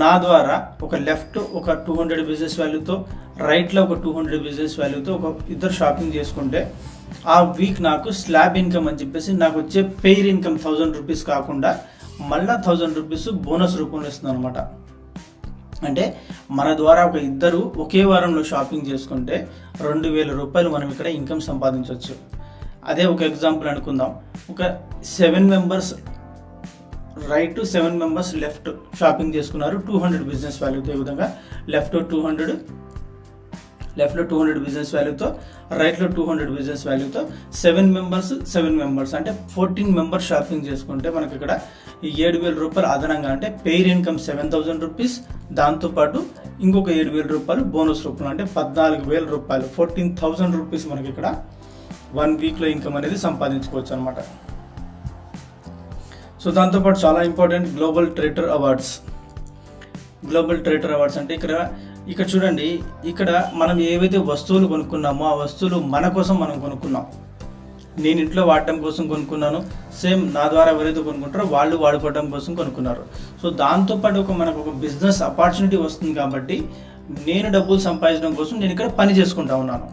నా ద్వారా ఒక లెఫ్ట్ ఒక 200 బిజినెస్ వాల్యూతో, రైట్లో ఒక 200 బిజినెస్ వాల్యూతో ఒక ఇద్దరు షాపింగ్ చేసుకుంటే ఆ వీక్ నాకు స్లాబ్ ఇన్కమ్ అని చెప్పేసి నాకు వచ్చే పెయిర్ ఇన్కమ్ 1,000 రూపీస్ కాకుండా మళ్ళీ 1,000 రూపీస్ బోనస్ రూపంలో ఇస్తుంది అనమాట. అంటే మన ద్వారా ఒక ఇద్దరు ఒకే వారంలో షాపింగ్ చేసుకుంటే 2,000 రూపాయలు మనం ఇక్కడ ఇన్కమ్ సంపాదించవచ్చు. అదే ఒక ఎగ్జాంపుల్ అనుకుందాం, ఒక 7 members right 7 members left shopping చేసుకున్నారు 200 బిజినెస్ వాల్యూతో. ఈ విధంగా లెఫ్ట్లో 200 బిజినెస్ వాల్యూతో, రైట్లో 200 బిజినెస్ వాల్యూతో 7 మెంబర్స్ అంటే 14 మెంబర్స్ షాపింగ్ చేసుకుంటే మనకి ఇక్కడ 7,000 రూపాయలు అదనంగా, అంటే పెయిర్ ఇన్కమ్ 7,000 రూపీస్, దాంతోపాటు ఇంకొక 7,000 రూపాయలు బోనస్ రూపంలో అంటే 14,000 రూపాయలు 14,000 రూపీస్ మనకి ఇక్కడ 1 వీక్లో ఇన్కమ్ అనేది సంపాదించుకోవచ్చు అనమాట. సో దాంతోపాటు చాలా ఇంపార్టెంట్ గ్లోబల్ ట్రేడర్ అవార్డ్స్ అంటే ఇక్కడ చూడండి, ఇక్కడ మనం ఏవైతే వస్తువులు కొనుక్కున్నామో ఆ వస్తువులు మన కోసం మనం కొనుక్కున్నాం. నేను ఇంట్లో వాడటం కోసం కొనుక్కున్నాను, సేమ్ నా ద్వారా ఎవరైతే కొనుక్కుంటారో వాళ్ళు వాడుకోవడం కోసం కొనుక్కున్నారు. సో దాంతోపాటు మనకు ఒక బిజినెస్ ఆపర్చునిటీ వస్తుంది కాబట్టి నేను డబ్బులు సంపాదించడం కోసం నేను ఇక్కడ పని చేసుకుంటా ఉన్నాను.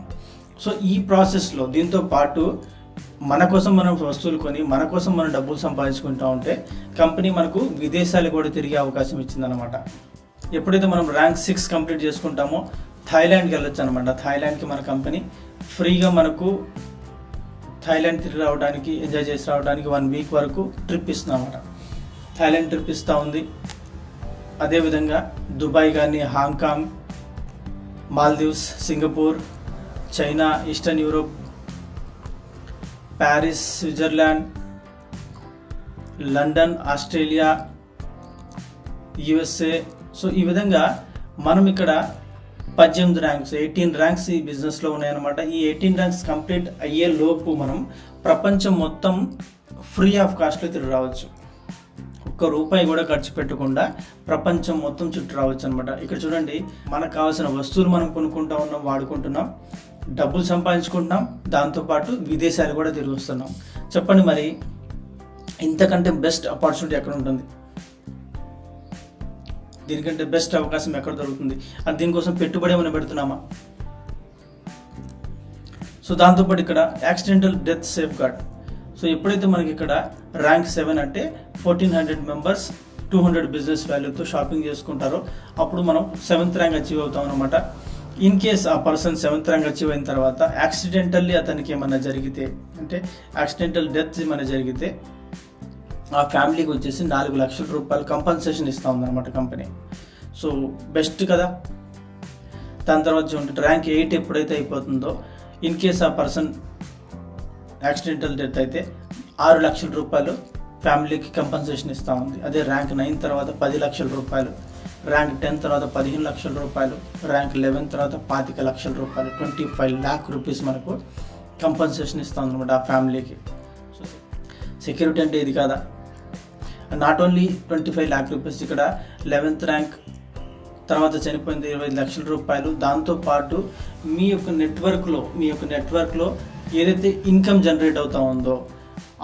సో ఈ ప్రాసెస్లో దీంతో పాటు మన కోసం మనం వస్తువులు కొని మన కోసం మనం డబ్బులు సంపాదించుకుంటూ ఉంటే కంపెనీ మనకు విదేశాలు కూడా తిరిగే అవకాశం ఇచ్చిందనమాట. ఎప్పుడైతే మనం ర్యాంక్ 6 కంప్లీట్ చేసుకుంటామో థాయిలాండ్కి వెళ్ళొచ్చు అనమాట. థాయిలాండ్కి మన కంపెనీ ఫ్రీగా మనకు థాయిలాండ్ తిరిగి రావడానికి, ఎంజాయ్ చేసి రావడానికి 1 వీక్ వరకు ట్రిప్ ఇస్తుంది అనమాట. థాయిలాండ్ ట్రిప్ ఇస్తూ ఉంది. అదేవిధంగా దుబాయ్ కానీ, Hong Kong, Maldives, Singapore, China, eastern Europe, Paris, Switzerland, London, Australia, USA. So ఈ విధంగా మనం ఇక్కడ 18 ర్యాంక్స్ ఈ బిజినెస్లో ఉన్నాయన్నమాట. ఈ 18 ర్యాంక్స్ కంప్లీట్ అయ్యే లోపు మనం ప్రపంచం మొత్తం ఫ్రీ ఆఫ్ కాస్ట్లో తిరిగి రావచ్చు. ₹1 కూడా ఖర్చు పెట్టకుండా ప్రపంచం మొత్తం చుట్టూ రావచ్చు అనమాట. ఇక్కడ చూడండి, మనకు కావాల్సిన వస్తువులు మనం కొనుక్కుంటా ఉన్నాం, వాడుకుంటున్నాం, డబ్బులు సంపాదించుకుంటున్నాం, దాంతోపాటు విదేశాలు కూడా తిరిగి వస్తున్నాం. చెప్పండి మరి ఇంతకంటే బెస్ట్ ఆపర్చునిటీ ఎక్కడ ఉంటుంది? దీనికంటే బెస్ట్ అవకాశం ఎక్కడ దొరుకుతుంది? అది దీనికోసం పెట్టుబడి ఏమైనా పెడుతున్నామా? సో దాంతోపాటు ఇక్కడ accidental death safeguard. So ఎప్పుడైతే మనకి ఇక్కడ ర్యాంక్ 7 అంటే 1400 మెంబర్స్ 200 బిజినెస్ వాల్యూతో షాపింగ్ చేసుకుంటారో అప్పుడు మనం 7th ర్యాంక్ అచీవ్ అవుతాం అనమాట. ఇన్ కేస్ ఆ పర్సన్ 7th ర్యాంక్ అచీవ్ అయిన తర్వాత యాక్సిడెంటల్లీ అతనికి ఏమన్నా జరిగితే, అంటే యాక్సిడెంటల్ డెత్ ఏమైనా జరిగితే ఆ ఫ్యామిలీకి వచ్చేసి 4 లక్షల రూపాయలు కంపన్సేషన్ ఇస్తూ ఉందన్నమాట కంపెనీ. సో బెస్ట్ కదా. దాని తర్వాత చూడండి, ర్యాంక్ 8 ఎప్పుడైతే అయిపోతుందో ఇన్ కేస్ ఆ పర్సన్ యాక్సిడెంటల్ డెత్ అయితే 6 లక్షల రూపాయలు ఫ్యామిలీకి కంపన్సేషన్ ఇస్తూ ఉంది. అదే ర్యాంక్ 9 తర్వాత 10 లక్షల రూపాయలు, ర్యాంక్ 10 తర్వాత 15 లక్షల రూపాయలు, ర్యాంక్ 11 తర్వాత 25 లక్షల రూపాయలు, 25 lakh రూపీస్ మనకు కంపన్సేషన్ ఇస్తూ ఉందన్నమాట ఆ ఫ్యామిలీకి. సో సెక్యూరిటీ అంటే ఇది కాదా? నాట్ ఓన్లీ 25 lakh రూపీస్, ఇక్కడ 11th ర్యాంక్ తర్వాత చనిపోయింది 25 లక్షల రూపాయలు. దాంతోపాటు మీ యొక్క నెట్వర్క్లో ఏదైతే ఇన్కమ్ జనరేట్ అవుతా ఉందో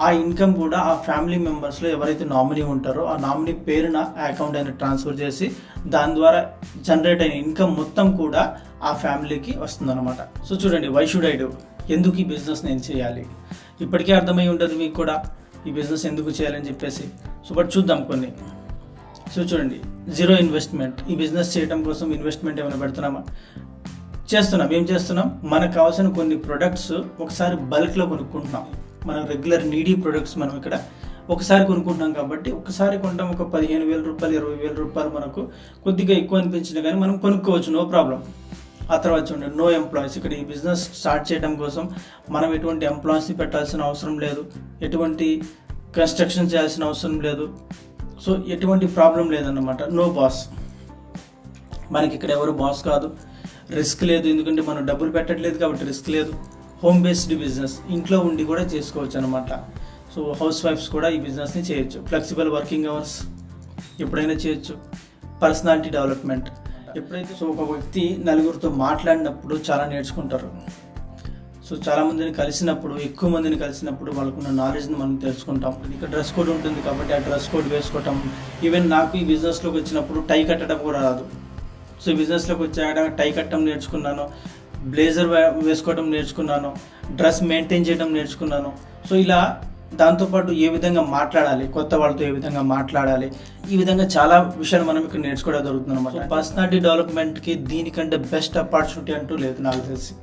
ఆ ఇన్కమ్ కూడా ఆ ఫ్యామిలీ మెంబర్స్లో ఎవరైతే నామినీ ఉంటారో ఆ నామినీ పేరున ఆ అకౌంట్ అయినా ట్రాన్స్ఫర్ చేసి దాని ద్వారా జనరేట్ అయిన ఇన్కమ్ మొత్తం కూడా ఆ ఫ్యామిలీకి వస్తుందన్నమాట. సో చూడండి, వై షుడ్ ఐ డూ? ఎందుకు ఈ బిజినెస్ నేను చేయాలి. ఇప్పటికే అర్థమై ఉంటుంది మీకు కూడా ఈ బిజినెస్ ఎందుకు చేయాలని చెప్పేసి. సో బట్ చూద్దాం కొన్ని. సో చూడండి, జీరో ఇన్వెస్ట్మెంట్. ఈ బిజినెస్ చేయడం కోసం ఇన్వెస్ట్మెంట్ ఏమైనా పెడుతున్నామా? చేస్తున్నాం. ఏం చేస్తున్నాం? మనకు కావాల్సిన కొన్ని ప్రొడక్ట్స్ ఒకసారి బల్క్లో కొనుక్కుంటున్నాం. మన రెగ్యులర్ నీడీ ప్రొడక్ట్స్ మనం ఇక్కడ ఒకసారి కొనుక్కుంటున్నాం కాబట్టి ఒకసారి కొంటాం. ఒక 15,000 రూపాయలు 20,000 రూపాయలు మనకు కొద్దిగా ఎక్కువ అనిపించినా కానీ మనం కొనుక్కోవచ్చు, నో ప్రాబ్లం. ఆ తర్వాత చూడండి, నో ఎంప్లాయీస్. ఇక్కడ ఈ బిజినెస్ స్టార్ట్ చేయడం కోసం మనం ఎటువంటి ఎంప్లాయీస్ని పెట్టాల్సిన అవసరం లేదు, ఎటువంటి కన్స్ట్రక్షన్ చేయాల్సిన అవసరం లేదు. సో ఎటువంటి ప్రాబ్లం లేదన్నమాట. No boss. మనకి ఇక్కడ ఎవరు బాస్ కాదు. రిస్క్ లేదు, ఎందుకంటే మనం డబ్బులు పెట్టట్లేదు కాబట్టి రిస్క్ లేదు. హోమ్ బేస్డ్ బిజినెస్, ఇంట్లో ఉండి కూడా చేసుకోవచ్చు అనమాట. సో హౌస్ వైఫ్స్ కూడా ఈ బిజినెస్ని చేయొచ్చు. ఫ్లెక్సిబుల్ వర్కింగ్ అవర్స్, ఎప్పుడైనా చేయొచ్చు. Personality development. ఎప్పుడైతే ఒక వ్యక్తి నలుగురితో మాట్లాడినప్పుడు చాలా నేర్చుకుంటారు. సో చాలామందిని కలిసినప్పుడు, ఎక్కువ మందిని కలిసినప్పుడు వాళ్ళకున్న నాలెడ్జ్ని మనం తెలుసుకుంటాం. ఇక్కడ డ్రెస్ కోడ్ ఉంటుంది కాబట్టి ఆ డ్రెస్ కోడ్ వేసుకోవటం. ఈవెన్ నాకు ఈ బిజినెస్లోకి వచ్చినప్పుడు టై కట్టడం కూడా రాదు. సో ఈ బిజినెస్లోకి వచ్చాక టై కట్టడం నేర్చుకున్నాను, బ్లేజర్ వేసుకోవడం నేర్చుకున్నాను, డ్రెస్ మెయింటైన్ చేయడం నేర్చుకున్నాను. సో ఇలా దాంతోపాటు ఏ విధంగా మాట్లాడాలి, కొత్త వాళ్ళతో ఏ విధంగా మాట్లాడాలి, ఈ విధంగా చాలా విషయాలు మనం ఇక్కడ నేర్చుకోవడం జరుగుతుంది అనమాట. పర్సనాలిటీ డెవలప్మెంట్కి దీనికంటే బెస్ట్ ఆపర్చునిటీ అంటూ లేదు నాకు తెలిసి.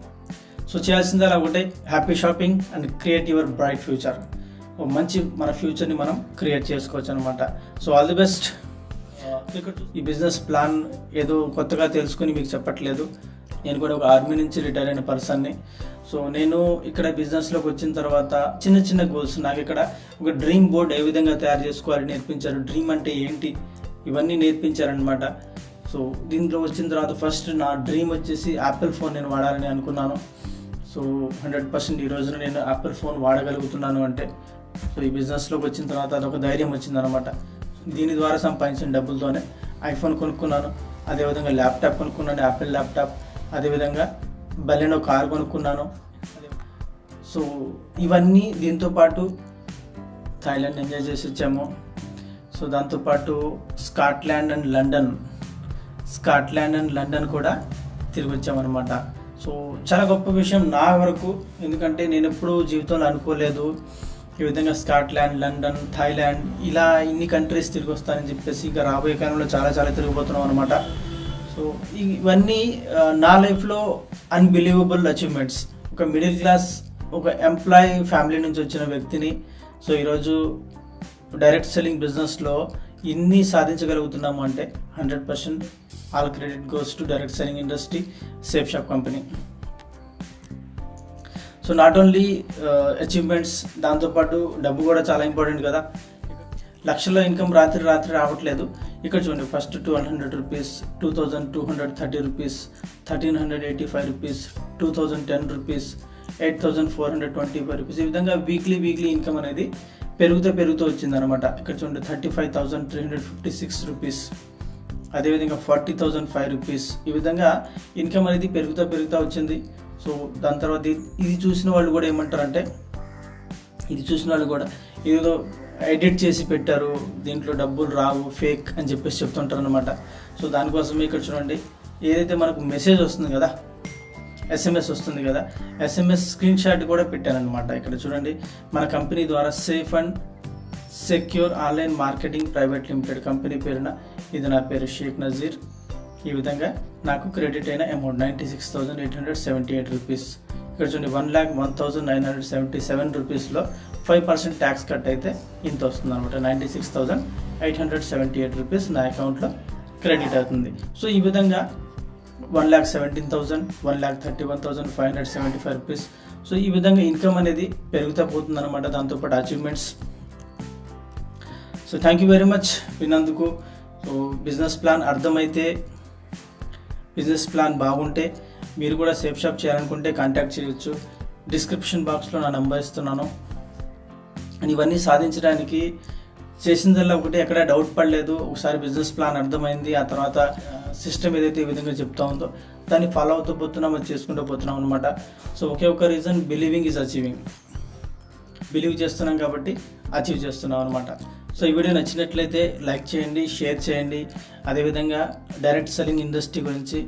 సో చేయాల్సిందల్లా ఒకటే, happy shopping and create your bright future. మంచి మన ఫ్యూచర్ని మనం క్రియేట్ చేసుకోవచ్చు అనమాట. So all the best. ఈ బిజినెస్ ప్లాన్ ఏదో కొత్తగా తెలుసుకుని మీకు చెప్పట్లేదు. నేను కూడా ఒక ఆర్మీ నుంచి రిటైర్ అయిన పర్సన్ని. సో నేను ఇక్కడ బిజినెస్లోకి వచ్చిన తర్వాత చిన్న చిన్న గోల్స్, నాకు ఇక్కడ ఒక డ్రీమ్ బోర్డ్ ఏ విధంగా తయారు చేసుకోవాలి నేర్పించారు. డ్రీమ్ అంటే ఏంటి ఇవన్నీ నేర్పించారనమాట. సో దీంట్లో వచ్చిన తర్వాత ఫస్ట్ నా డ్రీమ్ వచ్చేసి యాపిల్ ఫోన్ నేను వాడాలని అనుకున్నాను. సో 100% ఈ రోజున నేను యాపిల్ ఫోన్ వాడగలుగుతున్నాను అంటే సో ఈ బిజినెస్లోకి వచ్చిన తర్వాత అదొక ధైర్యం వచ్చిందనమాట. దీని ద్వారా సంపాదించిన డబ్బులతోనే ఐఫోన్ కొనుక్కున్నాను, అదేవిధంగా ల్యాప్టాప్ కొనుక్కున్నాను, యాపిల్ ల్యాప్టాప్, అదేవిధంగా బలెనో కార్ కొనుక్కున్నాను. సో ఇవన్నీ దీంతోపాటు థాయిలాండ్ ఎంజాయ్ చేసి వచ్చాము. సో దాంతోపాటు స్కాట్లాండ్ అండ్ లండన్ కూడా తిరిగి వచ్చామన్నమాట. సో చాలా గొప్ప విషయం నా వరకు, ఎందుకంటే నేను ఎప్పుడూ జీవితంలో అనుకోలేదు ఈ విధంగా స్కాట్లాండ్, లండన్, థాయిలాండ్ ఇలా ఇన్ని కంట్రీస్ తిరిగి వస్తానని చెప్పేసి. ఇంకా రాబోయే కాలంలో చాలా తిరిగిపోతున్నాం అనమాట. సో ఇవన్నీ నా లైఫ్లో అన్బిలీవబుల్ అచీవ్మెంట్స్. ఒక మిడిల్ క్లాస్, ఒక ఎంప్లాయీ ఫ్యామిలీ నుంచి వచ్చిన వ్యక్తిని సో ఈరోజు డైరెక్ట్ సెల్లింగ్ బిజినెస్లో ఇన్ని సాధించగలుగుతున్నాము అంటే 100% all credit goes to direct selling industry, safe shop company. So not only achievements, దాంతోపాటు డబ్బు కూడా చాలా ఇంపార్టెంట్ కదా. లక్షల్లో ఇన్కమ్ రాత్రి రావట్లేదు. ఇక్కడ చూడండి, first 1,200 rupees, 2,230 rupees, 1,385 rupees, 2,010 rupees, 8,425 rupees. ఈ విధంగా వీక్లీ ఇన్కమ్ అనేది పెరుగుతూ వచ్చిందనమాట. ఇక్కడ చూడండి 35,356 రూపీస్, అదేవిధంగా 40,005 రూపీస్. ఈ విధంగా ఇన్కమ్ అనేది పెరుగుతూ వచ్చింది. సో దాని తర్వాత ఇది చూసిన వాళ్ళు కూడా ఏమంటారంటే, ఏదో ఎడిట్ చేసి పెట్టారు, దీంట్లో డబ్బులు రావు, ఫేక్ అని చెప్పేసి చెప్తుంటారు అనమాట. సో దానికోసమే ఇక్కడ చూడండి, ఏదైతే మనకు మెసేజ్ వస్తుంది కదా, SMS వస్తుంది కదా, SMS స్క్రీన్ షాట్ కూడా పెట్టానమాట. ఇక్కడ చూడండి, మన కంపెనీ ద్వారా safe and secure online marketing private limited company పేరున, ఇది నా పేరు షేక్ నజీర్. ఈ విధంగా నాకు క్రెడిట్ అయిన అమౌంట్ 96,878 రూపీస్. ఇక్కడ చూడండి 1,01,977 రూపీస్లో 5% ట్యాక్స్ కట్ అయితే ఇంత వస్తుంది అనమాట. 96,878 రూపీస్ నా అకౌంట్లో క్రెడిట్ అవుతుంది. సో ఈ విధంగా 1,17,000, 1,31,575 రూపీస్. సో ఈ విధంగా ఇన్కమ్ అనేది పెరుగుతూ పోతుంది అనమాట. దాంతోపాటు achievements. So thank you very much విన్నందుకు. సో బిజినెస్ ప్లాన్ అర్థమైతే, బిజినెస్ ప్లాన్ బాగుంటే మీరు కూడా సేఫ్ షాప్ చేయాలనుకుంటే కాంటాక్ట్ చేయొచ్చు. డిస్క్రిప్షన్ బాక్స్లో నా నంబర్ ఇస్తున్నాను. అండ్ ఇవన్నీ సాధించడానికి చేసిందల్లా ఒకటి, ఎక్కడ డౌట్ పడలేదు. ఒకసారి బిజినెస్ ప్లాన్ అర్థమైంది, ఆ తర్వాత సిస్టమ్ ఏదైతే ఈ విధంగా చెప్తా ఉందో దాన్ని ఫాలో అవుతూ పోతున్నాం, అది చేసుకుంటూ పోతున్నాం అనమాట. సో ఒకే ఒక reason, believing is achieving. Believe చేస్తున్నాం కాబట్టి అచీవ్ చేస్తున్నాం అనమాట. సో ఈ వీడియో నచ్చినట్లయితే లైక్ చేయండి, షేర్ చేయండి. అదేవిధంగా డైరెక్ట్ సెల్లింగ్ ఇండస్ట్రీ గురించి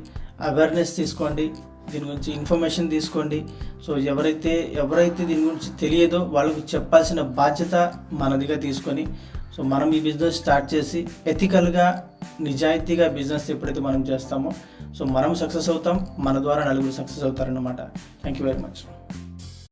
అవేర్నెస్ తీసుకోండి. దీని గురించి ఇన్ఫర్మేషన్ తీసుకోండి. సో ఎవరైతే దీని గురించి తెలియదో వాళ్ళకు చెప్పాల్సిన బాధ్యత మనదిగా తీసుకొని సో మనం ఈ బిజినెస్ స్టార్ట్ చేసి ఎథికల్గా నిజాయితీగా బిజినెస్ ఎప్పుడైతే మనం చేస్తామో సో మనం సక్సెస్ అవుతాం, మన ద్వారా నలుగురు సక్సెస్ అవుతారన్నమాట. Thank you very much.